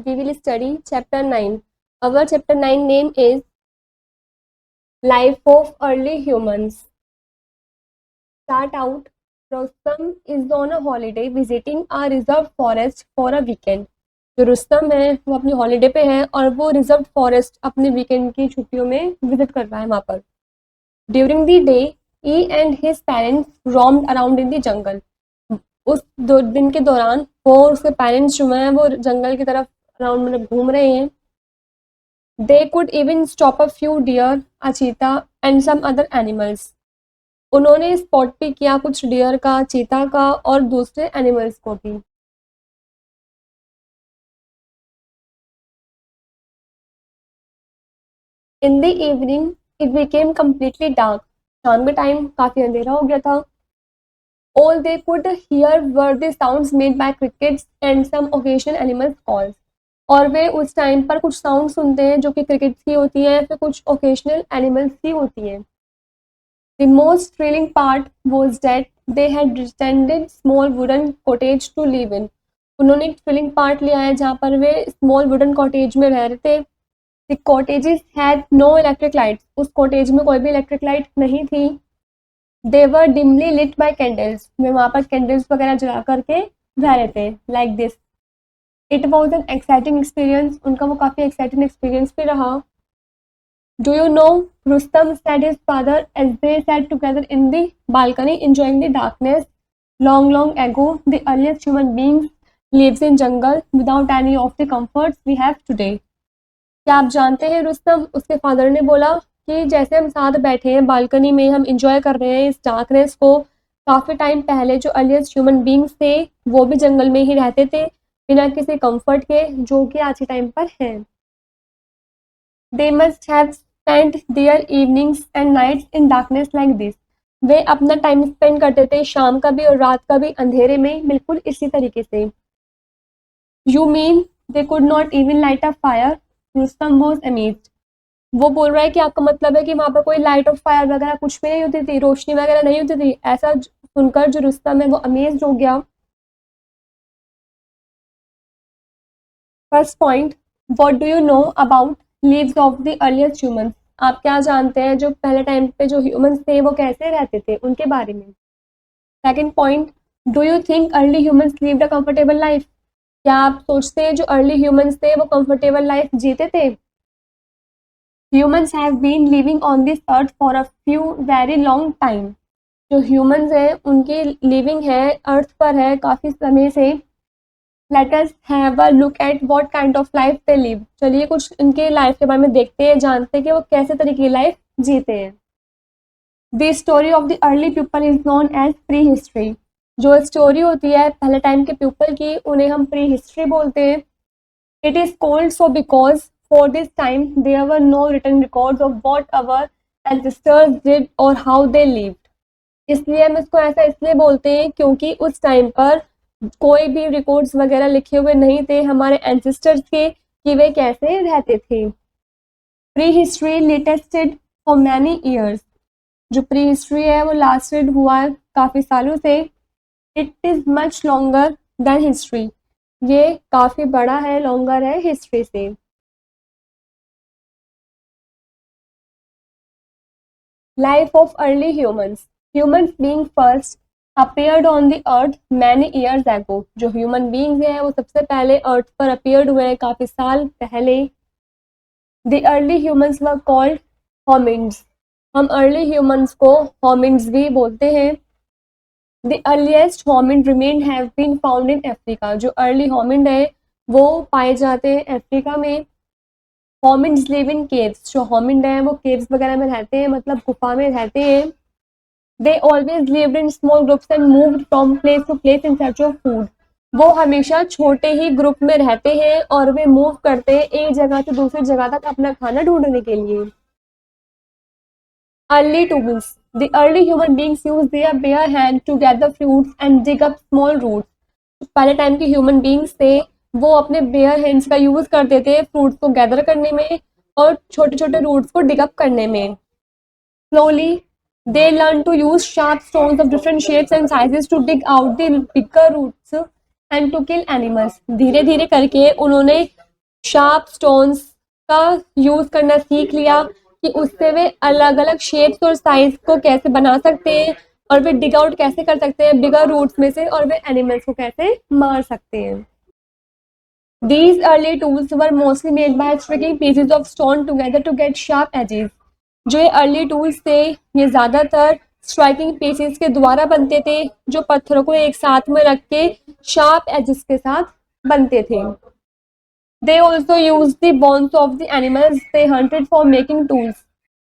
we will study chapter 9. Our chapter 9 name is Life of Early Humans. Start out. Rustam is on a holiday visiting a reserved forest for a weekend. जो रुस्तम है वो अपनी holiday पे है और वो reserve forest अपने weekend की छुट्टियों में विजिट कर रहा है वहाँ पर. During the day he and his parents roamed around in the jungle. उस दिन के दौरान वो और उसके पेरेंट्स जो हैं वो जंगल की तरफ अराउंड मतलब घूम रहे हैं. They could even stop a few deer, a cheetah and some other animals. उन्होंने स्पॉट भी किया कुछ डियर का, चीता का और दूसरे एनिमल्स को भी. In the evening, it became completely dark. शाम के टाइम काफी अंधेरा हो गया था. All they could hear were the sounds made by crickets and some occasional animals' calls. और वे उस टाइम पर कुछ साउंड सुनते हैं जो कि क्रिकेट की होती हैं, फिर कुछ ओकेशनल एनिमल्स की होती हैं. The most thrilling part was that they had descended small wooden cottage to live in. उन्होंने एक थ्रिलिंग पार्ट लिया है जहाँ पर वे स्मॉल वुडन कॉटेज में रह रहे थे. The cottages had no electric lights. उस कॉटेज में कोई भी इलेक्ट्रिक लाइट नहीं थी. They were dimly lit by candles. वे वहाँ पर कैंडल्स वगैरह जला करके रह रहे थे. Like this. It was an exciting experience. उनका वो काफ़ी exciting experience भी रहा. Do you know, Rustam said his father as they sat together in the balcony enjoying the darkness. Long, long ago, the earliest human beings lived in jungle without any of the comforts we have today. क्या आप जानते हैं रुस्तम, उसके father ने बोला कि जैसे हम साथ बैठे हैं बालकनी में, हम इंजॉय कर रहे हैं इस डार्कनेस को, काफ़ी टाइम पहले जो अर्लीस्ट ह्यूमन बींग्स थे वो भी जंगल में ही रहते थे बिना किसी कंफर्ट के, जो कि आज के टाइम पर हैं. They must have spent their evenings and nights in darkness like this. वे अपना टाइम स्पेंड करते थे शाम का भी और रात का भी अंधेरे में, बिल्कुल इसी तरीके से. You mean they could not even light a fire? Rustam was amazed. वो बोल रहा है कि आपका मतलब है कि वहाँ पर कोई लाइट ऑफ फायर वगैरह कुछ भी नहीं होती थी, रोशनी वगैरह नहीं होती थी. ऐसा सुनकर जो रुस्तम है वो अमेज्ड हो गया. First point, what do you know about lives of the earliest humans. आप क्या जानते हैं जो पहले टाइम पे जो ह्यूमंस थे वो कैसे रहते थे, उनके बारे में. Second point, do you think early humans lived a comfortable life. क्या आप सोचते हैं जो अर्ली ह्यूमंस थे वो कंफर्टेबल लाइफ जीते थे. Humans have been living on this earth for a few very long time. जो ह्यूमंस हैं उनकी लिविंग है अर्थ पर है काफ़ी समय से. Let us have a look at what kind of life they live. चलिए कुछ इनके लाइफ के बारे में देखते हैं, जानते हैं कि वो कैसे तरीके की लाइफ जीते हैं. The story of the early people is known as prehistory. जो स्टोरी होती है पहले टाइम के पीपल की, उन्हें हम प्री हिस्ट्री बोलते हैं. It is called so because for this time there were no written records of what our ancestors did और हाउ दे लिव्ड. इसलिए हम इसको ऐसा इसलिए बोलते हैं क्योंकि उस टाइम पर कोई भी रिकॉर्ड्स वगैरह लिखे हुए नहीं थे हमारे एंसेस्टर्स के कि वे कैसे रहते थे. Pre history lasted for many years. जो प्री हिस्ट्री है वो लास्टेड हुआ है काफ़ी सालों से. It is much longer than history. ये काफ़ी बड़ा है, लॉन्गर है हिस्ट्री से. Life of early humans. Humans being first appeared on the earth many years ago. जो ह्यूमन बींग्स हैं वो सबसे पहले अर्थ पर अपीयर्ड हुए हैं काफ़ी साल पहले. The early humans were called hominids. हम अर्ली ह्यूमंस को hominids भी बोलते हैं. The earliest hominid remains have been found in Africa. जो अर्ली hominid है वो पाए जाते हैं अफ्रीका में. hominids live in caves. जो hominid है वो caves वगैरह में रहते हैं, मतलब गुफा में रहते हैं. They always lived in small groups and moved from place to place in search of food. वो हमेशा छोटे ही ग्रुप में रहते हैं और वे मूव करते हैं एक जगह से दूसरी जगह तक अपना खाना ढूंढने के लिए. Early tools. The early human beings used their bare hand to gather fruits and dig up small roots. पहले टाइम के ह्यूमन बींग्स थे वो अपने बेयर हैंड्स का यूज करते थे फ्रूट्स को गैदर करने में और छोटे छोटे रूट्स को डिग अप करने में. Slowly they learn to use sharp stones of different shapes and sizes to dig out the bigger roots and to kill animals. धीरे धीरे करके उन्होंने शार्प स्टोन्स का यूज करना सीख लिया कि उससे वे अलग अलग शेप्स और साइज को कैसे बना सकते हैं और वे डिग आउट कैसे कर सकते हैं बिगर रूट्स में से, और वे एनिमल्स को कैसे मार सकते हैं। These early tools were mostly made by sticking pieces of stone together to get sharp edges. जो ये अर्ली टूल्स थे ये ज़्यादातर स्ट्राइकिंग पीसेस के द्वारा बनते थे जो पत्थरों को एक साथ में रख के शार्प एजेस के साथ बनते थे। They also used the bones of the animals they hunted for making tools.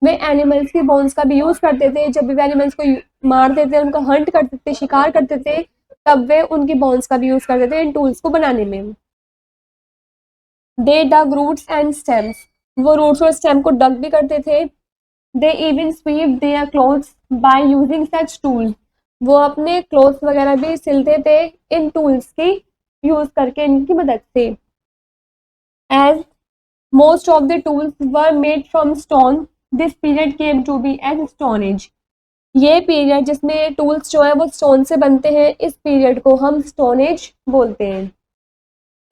Way animals की बोन्स का भी यूज करते थे, जब भी वे एनिमल्स को मारते थे, उनको हंट करते थे, शिकार करते थे, तब वे उनकी बोन्स का भी यूज करते थे इन टूल्स को बनाने में। They dug roots and stems, वो रूट्स और स्टेम को डग भी करते थे। They even sweep their clothes by using such tools, वो अपने क्लोथ्स वगैरह भी सिलते थे इन टूल्स की यूज करके, इनकी मदद से। As most of the tools were made from stone, this period came to be as stone age. ये पीरियड जिसमें टूल्स जो है वो स्टोन से बनते हैं, इस पीरियड को हम स्टोन एज बोलते हैं।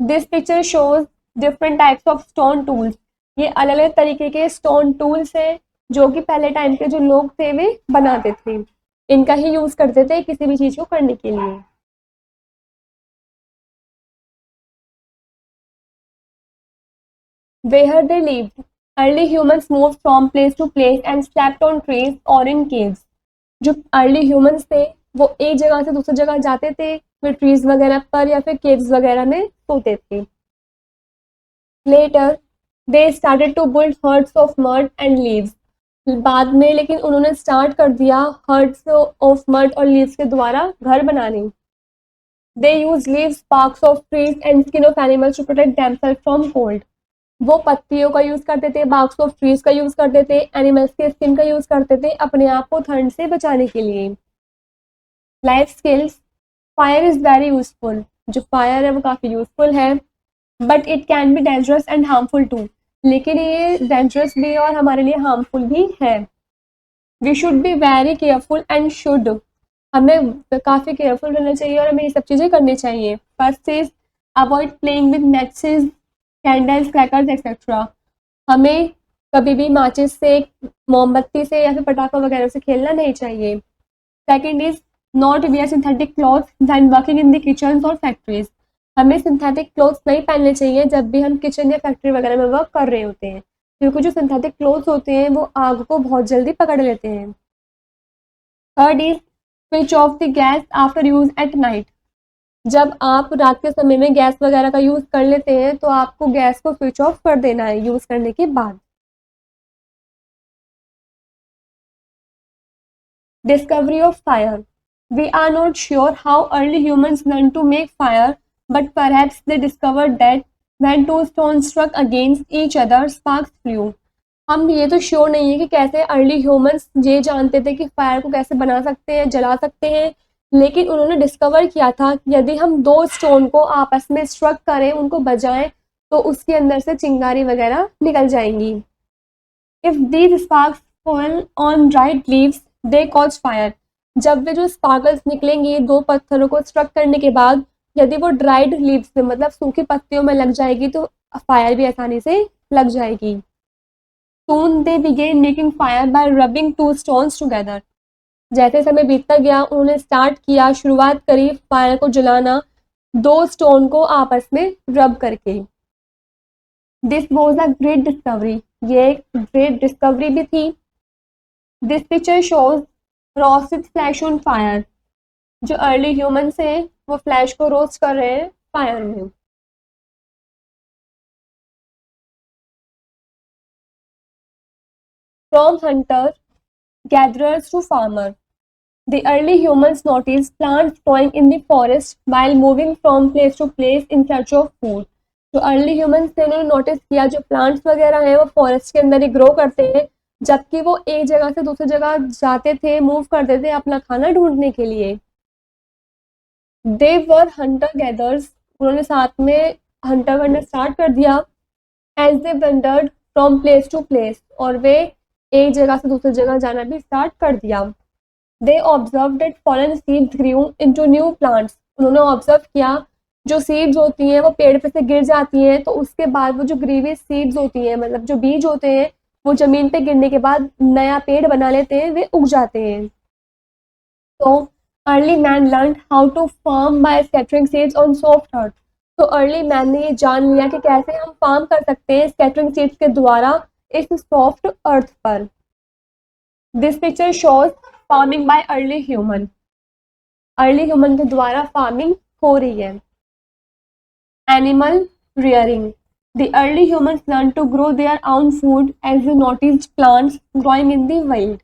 This picture shows different types of stone tools, ये अलग अलग तरीके के स्टोन टूल्स हैं जो कि पहले टाइम के जो लोग थे वे बनाते थे, इनका ही यूज करते थे किसी भी चीज को करने के लिए। Where they lived, early humans moved from place to place and slept on trees or in caves. जो अर्ली ह्यूमंस थे वो एक जगह से दूसरी जगह जाते थे, वे ट्रीज वगैरह पर या फिर केव्स वगैरह में सोते थे। Later they started to build huts of mud and leaves, बाद में लेकिन उन्होंने स्टार्ट कर दिया हर्ट्स ऑफ मड और लीव्स के द्वारा घर बनाने। They use leaves, barks of trees and skin of animals to protect themselves from cold, वो पत्तियों का यूज करते थे, बार्क्स ऑफ ट्रीज का यूज करते थे, एनिमल्स के स्किन का यूज करते थे अपने आप को ठंड से बचाने के लिए। Life skills, fire is very useful, जो फायर है वो काफी यूजफुल है, but it can be dangerous and harmful too, लेकिन ये डेंजरस भी है और हमारे लिए हार्मफुल भी है। We should be very careful and should, हमें काफी केयरफुल रहना चाहिए और हमें ये सब चीजें करनी चाहिए। First is avoid playing with matches, candles, crackers etcetera, हमें कभी भी माचिस से, मोमबत्ती से या फिर पटाखा वगैरह से खेलना नहीं चाहिए। Second is not wear synthetic clothes when working in the kitchen और फैक्ट्रीज, हमें सिंथेटिक क्लॉथ्स नहीं पहनने चाहिए जब भी हम किचन या फैक्ट्री वगैरह में वर्क कर रहे होते हैं, क्योंकि जो सिंथेटिक क्लॉथ्स होते हैं वो आग को बहुत जल्दी पकड़ लेते हैं। Third is switch off the gas after use at night, जब आप रात के समय में गैस वगैरह का यूज कर लेते हैं तो आपको गैस को स्विच ऑफ कर देना है यूज करने के बाद। Discovery of fire, we are not sure how early humans learn to make fire, but perhaps they discovered that when two stone struck against each other sparks flew, हम ये तो sure नहीं है कि कैसे अर्ली ह्यूमंस ये जानते थे कि फायर को कैसे बना सकते हैं, जला सकते हैं, लेकिन उन्होंने डिस्कवर किया था कि यदि हम दो स्टोन को आपस में स्ट्रक करें, उनको बजाएं, तो उसके अंदर से चिंगारी वगैरह निकल जाएंगी। If these sparks fall on dried leaves they cause fire, जब वे जो स्पार्कल्स निकलेंगी दो पत्थरों को स्ट्रक करने के बाद, यदि वो ड्राइड लीव्स में मतलब सूखी पत्तियों में लग जाएगी तो फायर भी आसानी से लग जाएगी। Soon they began making fire by rubbing two stones together, जैसे समय बीतता गया उन्होंने स्टार्ट किया, शुरुआत करी फायर को जलाना दो स्टोन को आपस में रब करके। This was a great discovery, ये एक ग्रेट डिस्कवरी भी थी। This picture shows roasted flash on fire, जो अर्ली ह्यूमंस हैं वो फ्लैश को रोस्ट कर रहे हैं फायर में। From Hunter gatherers to farmer, the early humans noticed plants growing in the forest while moving from place to place in search of food. तो early humans ने उन्होंने नोटिस किया जो प्लांट्स वगैरह हैं वो फॉरेस्ट के अंदर ही ग्रो करते हैं, जबकि वो एक जगह से दूसरी जगह जाते थे, मूव करते थे अपना खाना ढूंढने के लिए। दे वर हंटर गैदर्स, उन्होंने साथ में हंटर करना स्टार्ट कर दिया। As they wandered from place to place, और वे एक जगह से दूसरी जगह जाना भी स्टार्ट कर दिया। They observe that fallen seeds grew into new plants, उन्होंने ऑब्जर्व किया जो सीड्स होती हैं वो पेड़ पे से गिर जाती हैं, तो उसके बाद वो जो ग्रीवी सीड्स होती हैं, मतलब जो बीज होते हैं, वो जमीन पे गिरने के बाद नया पेड़ बना लेते हैं, वे उग जाते हैं। तो early man learn how to farm by scattering seeds on soft earth. तो अर्ली मैन ने ये जान लिया कि कैसे हम फार्म कर सकते हैं स्कैटरिंग सीड्स के द्वारा इस सॉफ्ट अर्थ पर। This picture shows farming bye early human. Early human के द्वारा फार्मिंग हो रही है। Animal rearing. The early humans learned to grow their own food as they noticed plants growing in the wild.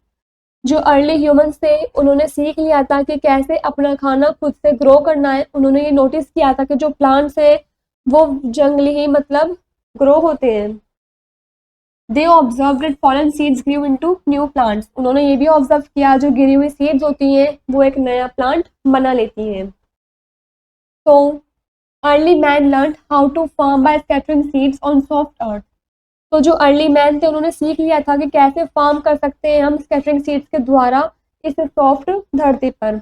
जो अर्ली ह्यूमंस थे उन्होंने सीख लिया था कि कैसे अपना खाना खुद से ग्रो करना है। उन्होंने ये नोटिस किया था कि जो प्लांट्स है वो जंगली ही मतलब ग्रो होते हैं। They observe that fallen seeds grew into new plants. उन्होंने ये भी ऑब्जर्व किया जो गिरी हुई सीड्स होती हैं वो एक नया प्लांट बना लेती हैं। तो early man learn how to farm by scattering seeds on soft earth. तो जो अर्ली मैन थे उन्होंने सीख लिया था कि कैसे फार्म कर सकते हैं हम स्कैटरिंग सीड्स के द्वारा इस सॉफ्ट धरती पर।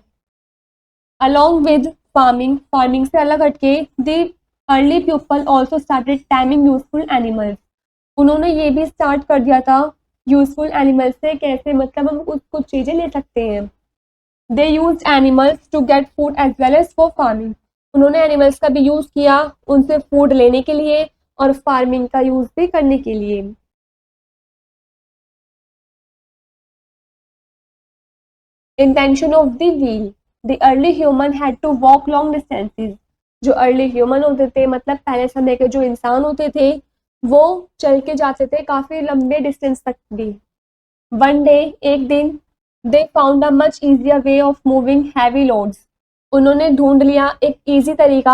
अलॉन्ग विद फार्मिंग से अलग हटके the early people also started taming useful animals. उन्होंने ये भी स्टार्ट कर दिया था यूजफुल एनिमल्स से कैसे मतलब हम कुछ चीज़ें ले सकते हैं। They use animals to get food as well as for farming. उन्होंने एनिमल्स का भी यूज़ किया उनसे फूड लेने के लिए और फार्मिंग का यूज़ भी करने के लिए। Invention of the wheel. The early human had to walk long distances. जो अर्ली ह्यूमन होते थे मतलब पहले समय के जो इंसान होते थे वो चल के जाते थे काफ़ी लंबे डिस्टेंस तक भी। वन डे एक दिन they found a much easier way of moving heavy loads. उन्होंने ढूंढ लिया एक ईजी तरीका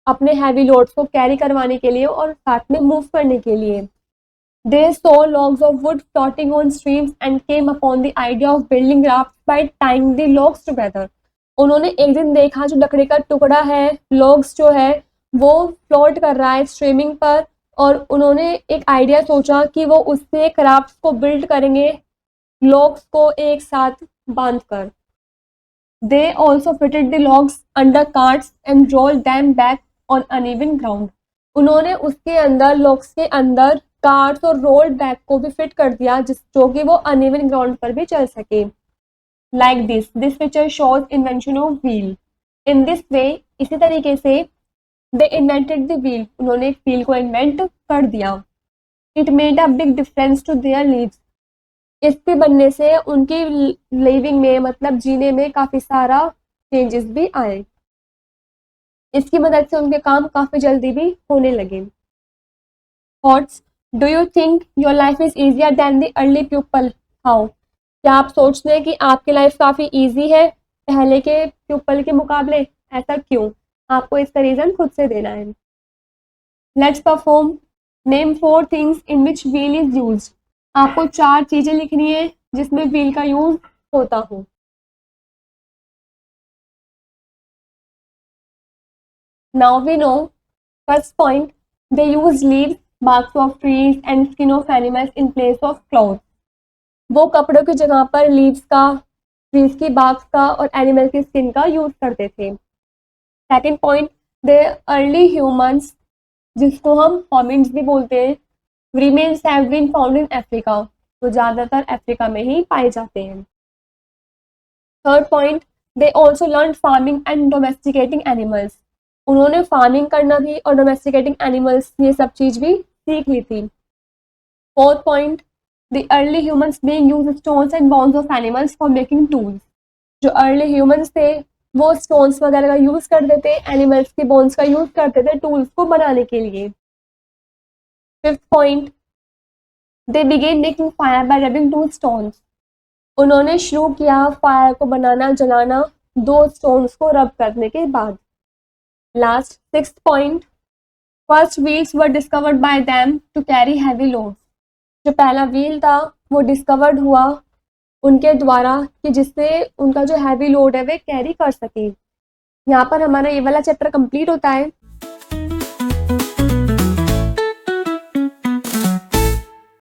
अपने हैवी लोड्स को कैरी करवाने के लिए और साथ में मूव करने के लिए। They saw logs of wood floating on streams and came upon the idea of building raft by tying the logs together. उन्होंने एक दिन देखा जो लकड़ी का टुकड़ा है, लॉग्स जो है वो फ्लोट कर रहा है स्ट्रीमिंग पर, और उन्होंने एक आइडिया सोचा कि वो उससे एक राफ्ट को बिल्ड करेंगे लॉग्स को एक साथ बांध कर। They also fitted the logs under carts and rolled them back on uneven ground. उन्होंने उसके अंदर लॉग्स के अंदर कार्ट्स और रोल्ड बैक को भी फिट कर दिया जो कि वो अनइवन ग्राउंड पर भी चल सके। Like this picture shows invention of wheel. In this way इसी तरीके से दे इन्वेंटेड द व्हील। उन्होंने एक व्हील को इन्वेंट कर दिया। It made a big difference to their lives. इसके बनने से उनकी लिविंग में मतलब जीने में काफ़ी सारा चेंजेस भी आए। इसकी मदद से उनके काम काफ़ी जल्दी भी होने लगे। Thoughts. Do you think your life is easier than the early people? How? क्या आप सोचते हैं कि आपकी लाइफ काफ़ी ईजी है पहले के पीपल के मुकाबले? ऐसा क्यों? आपको इसका रीज़न खुद से देना है। Let's perform. Name 4 things in which wheel is used. आपको 4 चीज़ें लिखनी है जिसमें व्हील का यूज होता हो। Now we know. First point, they use leaves, barks of trees and skin of animals in place of cloth. वो कपड़ों की जगह पर लीव्स का, ट्रीज की barks का और एनिमल की स्किन का यूज करते थे। सेकेंड पॉइंट, दे अर्ली ह्यूमंस, जिसको हम हॉमिन्स भी बोलते हैं, remains have been found in Africa, तो ज़्यादातर अफ्रीका में ही पाए जाते हैं। Third point, they also learn farming and domesticating animals. उन्होंने फार्मिंग करना भी और डोमेस्टिकेटिंग एनिमल्स ये सब चीज़ भी सीख ली थी। Fourth point, the early humans being use stones and bones of animals for making tools. जो अर्ली ह्यूमंस थे वो स्टोन्स वगैरह का यूज़ करते थे, एनिमल्स की बोन्स का यूज़ करते थे टूल्स को बनाने के लिए। Fifth point, they began making fire by rubbing 2 stones. उन्होंने शुरू किया फायर को बनाना, जलाना 2 स्टोन्स को रब करने के बाद। Last sixth point, first wheels were discovered by them to carry heavy loads. जो पहला व्हील था वो डिस्कवर्ड हुआ उनके द्वारा कि जिससे उनका जो हैवी लोड है वे कैरी कर सके। यहाँ पर हमारा ये वाला चैप्टर कंप्लीट होता है।